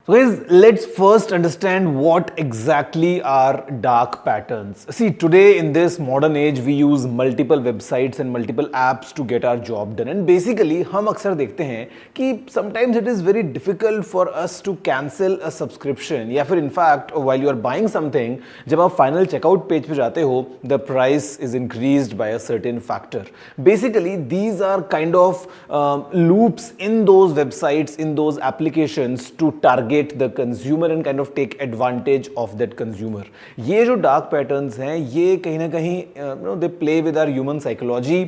So guys, let's first understand what exactly are dark patterns. See, today in this modern age, we use multiple websites and multiple apps to get our job done. And basically, हम अक्सर देखते हैं कि sometimes it is very difficult for us to cancel a subscription. या फिर in fact, while you are buying something, जब आप final checkout page पे जाते हो, the price is increased by a certain factor. Basically, these are kind of loops in those websites, in those applications to target the consumer and kind of take advantage of that consumer. ये जो dark patterns हैं, ये कहीं ना कहीं they play with our human psychology.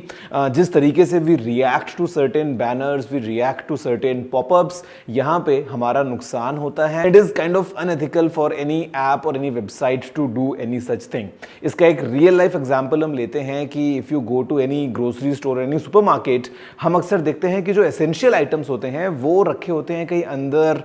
जिस तरीके से we react to certain banners, we react to certain pop-ups, यहाँ पे हमारा नुकसान होता है. It is kind of unethical for any app or any website to do any such thing. इसका एक real life example हम लेते हैं कि if you go to any grocery store or any supermarket, हम अक्सर देखते हैं कि जो essential items होते हैं वो रखे होते हैं कहीं अंदर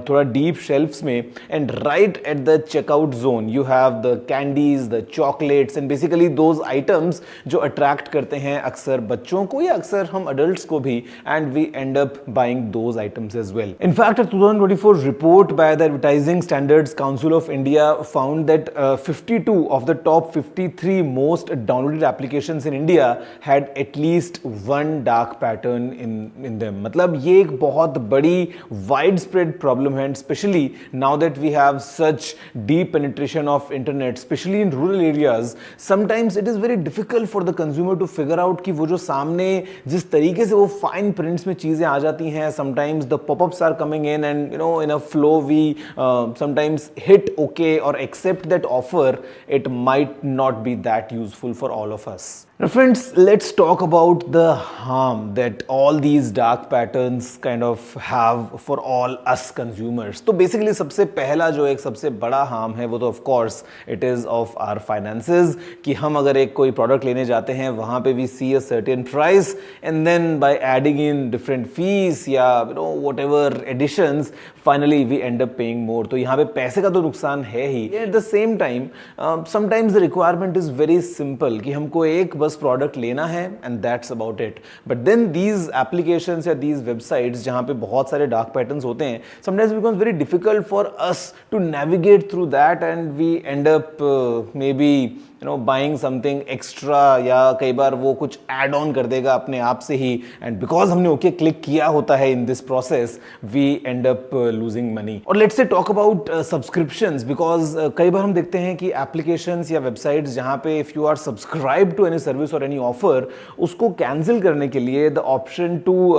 थोड़ा डीप शेल्फ्स में, and right at the checkout zone you have the candies, the chocolates and basically those items जो अट्रैक्ट करते हैं अक्सर बच्चों को या अक्सर हम अडल्ट्स को भी, and we end up buying those items as well. In fact a 2024 report by the advertising standards council of India found that 52 of the top 53 most downloaded applications in India had at least one dark pattern in them. मतलब ये एक बहुत बड़ी wide spread problem है, especially now that we have such deep penetration of internet, especially in rural areas. Sometimes it is very difficult for the consumer to figure out कि वो जो सामने जिस तरीके से वो fine prints में चीजें आ जाती हैं, sometimes the pop-ups are coming in and in a flow we sometimes hit okay or accept that offer. It might not be that useful for all of us. Now friends, let's talk about the harm that all these dark patterns kind of have for all us consumers. तो basically सबसे पहला जो एक सबसे बड़ा harm है वो तो of course it is of our finances, कि हम अगर एक कोई product लेने जाते हैं वहाँ पे we see a certain price and then by adding in different fees या whatever additions, finally we end up paying more. तो यहाँ पे पैसे का तो नुकसान है ही. At the same time, sometimes the requirement is very simple कि हमको एक बस प्रोडक्ट लेना है and that's about it. But then these applications या दीज वेबसाइट्स जहां पे बहुत सारे डार्क पैटर्न्स होते हैं, sometimes becomes very difficult for us to navigate through that and we end up may be buying something extra, या कई बार वो कुछ एड ऑन कर देगा अपने आप से ही, एंड बिकॉज हमने ओके क्लिक किया होता है in this process we end up losing money. और let's say talk about subscriptions, because कई बार हम देखते हैं कि एप्लीकेशंस या वेबसाइट्स जहां पे if you are subscribe to any service और एनी ऑफर, उसको कैंसिल करने के लिए the option to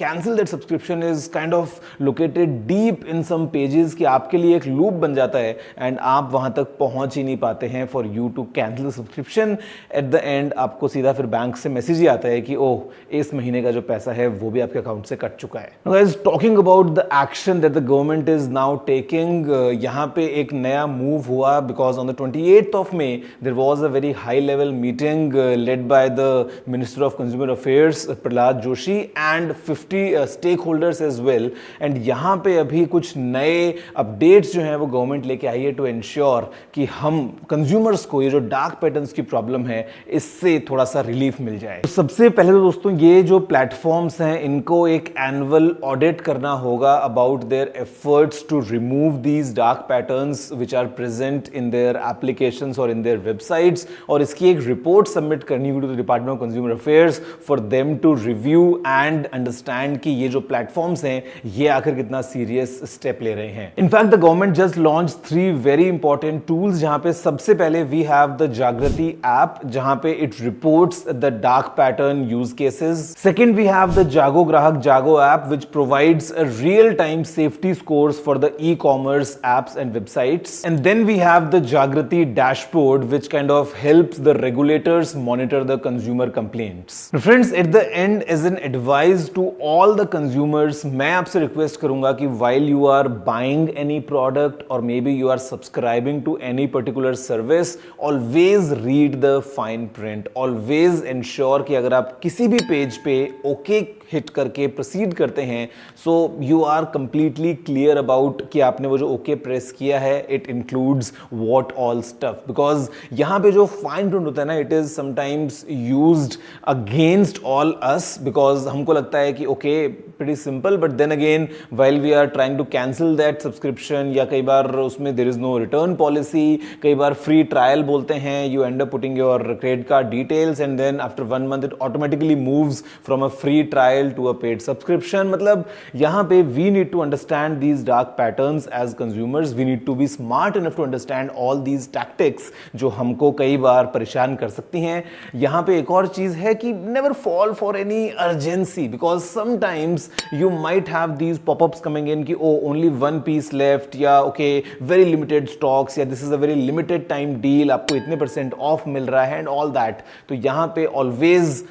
cancel that subscription is kind of located deep in some pages, कि आपके लिए एक लूप बन जाता है एंड आप वहां तक पहुंच ही नहीं पाते हैं for you to cancel subscription. At the end आपको सीधा फिर बैंक से मैसेज ही आता है कि ओह इस महीने का जो पैसा है वो भी आपके अकाउंट से कट चुका है. Guys, talking about the action that the government is now taking, यहां पे एक नया मूव हुआ because on the 28th of May there was a very high level meeting led by the Minister of Consumer Affairs Prahlad Joshi and 50 stakeholders as well. And यहाँ पे अभी कुछ नए अपडेट्स जो हैं वो गवर्नमेंट लेके आई है टू इंश्योर कि हम कंज्यूमर्स को ये जो डार्क पैटर्न्स की प्रॉब्लम है इससे थोड़ा सा रिलीफ मिल जाए. तो सबसे पहले तो दोस्तों ये जो प्लेटफॉर्म्स हैं इनको एक एनुअल ऑडिट करना होगा about their efforts to remove these dark patterns which are present in their applications और इन देयर वेबसाइट्स, और इसकी एक रिपोर्ट सबमिट करनी होगी to the department of consumer affairs for them to review and understand कि ये जो platforms हैं ये आखिर कितना सीरियस स्टेप ले रहे हैं. In fact the government just launch 3 very important tools, जहां पे सबसे पहले we have the Jagriti app, जहां पे it reports the dark pattern use cases. Second we have the Jago Grahak Jago app which provides a real time safety scores for the e-commerce apps and websites. And then we have the Jagriti dashboard which kind of helps the regulators monitor the consumer complaints. Friends, at the end, as an advice to all the consumers, मैं आपसे request करूंगा कि while you are buying any product or maybe you are subscribing to any particular service, always read the fine print. Always ensure कि अगर आप किसी भी page पे okay हिट करके प्रोसीड करते हैं, so you are completely clear about कि आपने वो जो ओके प्रेस किया है it includes what all stuff. Because यहाँ पे जो फाइन प्रिंट होता है ना, it is sometimes sometimes used against all us because हमको लगता है कि okay pretty simple, but then again while we are trying to cancel that subscription या कई बार उसमें there is no return policy, कई बार free trial बोलते हैं, you end up putting your credit card details and then after 1 month it automatically moves from a free trial to a paid subscription. मतलब यहाँ पे we need to understand these dark patterns as consumers. We need to be smart enough to understand all these tactics जो हमको कई बार परेशान कर सकती हैं. यहाँ पे एक और चीज है कि never fall for any urgency because sometimes you might have these pop-ups coming in कि oh only one piece left या okay very limited stocks या this is a very limited time deal, आपको इतने % off मिल रहा है and all that. तो यहाँ पे always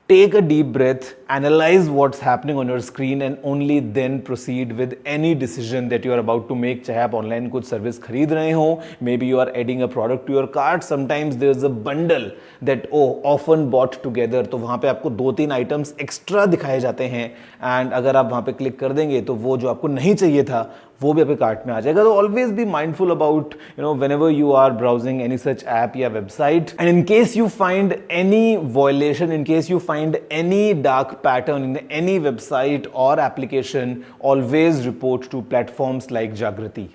take a deep breath, analyze what's happening on your screen and only then proceed with any decision that you are about to make. चाहे आप online कुछ सर्विस खरीद रहे हो, maybe you are adding a product to your cart, sometimes there's a bundle that oh often bought together, तो वहाँ पे आपको 2-3 आइटम्स एक्स्ट्रा दिखाए जाते हैं एंड अगर आप वहाँ पे क्लिक कर देंगे तो वो जो आपको नहीं चाहिए था वो भी आपके कार्ट में आ जाएगा. तो always be mindful about whenever you are browsing any such app या website, and in case you find any violation, in case you find any dark pattern in any website or application, always report to platforms like Jagriti.